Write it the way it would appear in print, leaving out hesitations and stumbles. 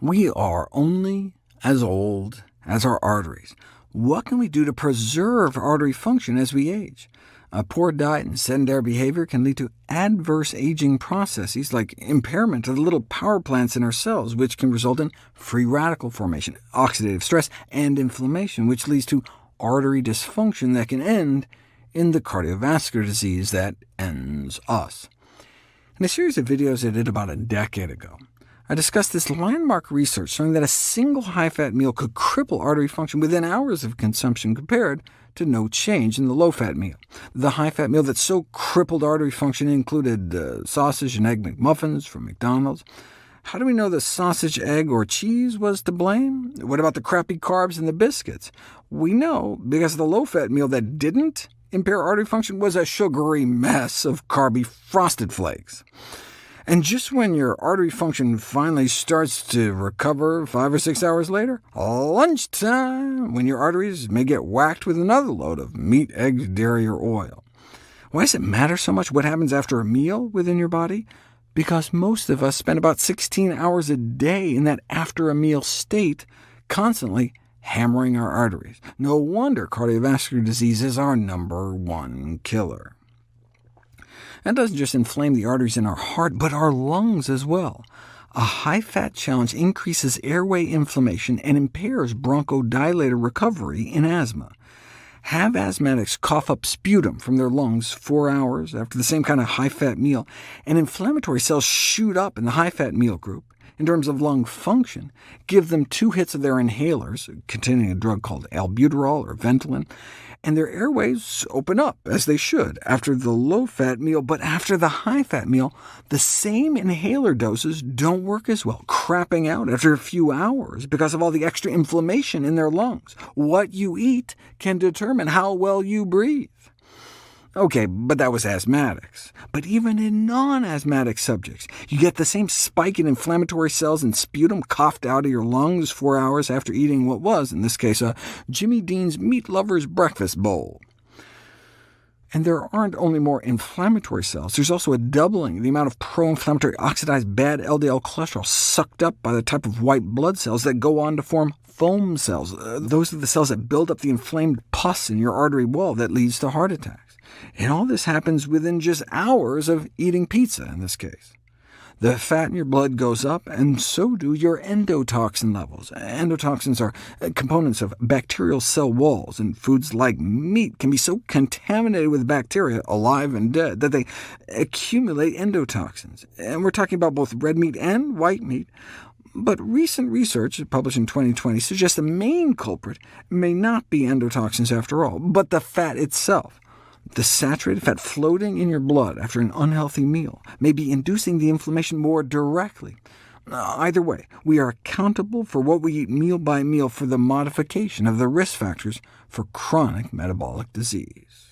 We are only as old as our arteries. What can we do to preserve artery function as we age? A poor diet and sedentary behavior can lead to adverse aging processes like impairment of the little power plants in our cells, which can result in free radical formation, oxidative stress, and inflammation, which leads to artery dysfunction that can end in the cardiovascular disease that ends us. In a series of videos I did about a decade ago, I discussed this landmark research showing that a single high-fat meal could cripple artery function within hours of consumption compared to no change in the low-fat meal. The high-fat meal that so crippled artery function included sausage and egg McMuffins from McDonald's. How do we know the sausage, egg, or cheese was to blame? What about the crappy carbs in the biscuits? We know because the low-fat meal that didn't impair artery function was a sugary mess of carby frosted flakes. And just when your artery function finally starts to recover 5 or 6 hours later, lunchtime, when your arteries may get whacked with another load of meat, eggs, dairy, or oil. Why does it matter so much what happens after a meal within your body? Because most of us spend about 16 hours a day in that after-a-meal state, constantly hammering our arteries. No wonder cardiovascular disease is our #1 killer. That doesn't just inflame the arteries in our heart, but our lungs as well. A high-fat challenge increases airway inflammation and impairs bronchodilator recovery in asthma. Have asthmatics cough up sputum from their lungs 4 hours after the same kind of high-fat meal, and inflammatory cells shoot up in the high-fat meal group. In terms of lung function, give them 2 hits of their inhalers, containing a drug called albuterol or Ventolin, and their airways open up, as they should, after the low-fat meal. But after the high-fat meal, the same inhaler doses don't work as well, crapping out after a few hours because of all the extra inflammation in their lungs. What you eat can determine how well you breathe. OK, but that was asthmatics. But even in non-asthmatic subjects, you get the same spike in inflammatory cells and sputum coughed out of your lungs 4 hours after eating what was, in this case, a Jimmy Dean's Meat Lover's breakfast bowl. And there aren't only more inflammatory cells, there's also a doubling of the amount of pro-inflammatory oxidized bad LDL cholesterol sucked up by the type of white blood cells that go on to form foam cells. Those are the cells that build up the inflamed pus in your artery wall that leads to heart attacks. And all this happens within just hours of eating pizza, in this case. The fat in your blood goes up, and so do your endotoxin levels. Endotoxins are components of bacterial cell walls, and foods like meat can be so contaminated with bacteria, alive and dead, that they accumulate endotoxins. And we're talking about both red meat and white meat. But recent research, published in 2020, suggests the main culprit may not be endotoxins after all, but the fat itself. The saturated fat floating in your blood after an unhealthy meal may be inducing the inflammation more directly. Either way, we are accountable for what we eat meal by meal for the modification of the risk factors for chronic metabolic disease.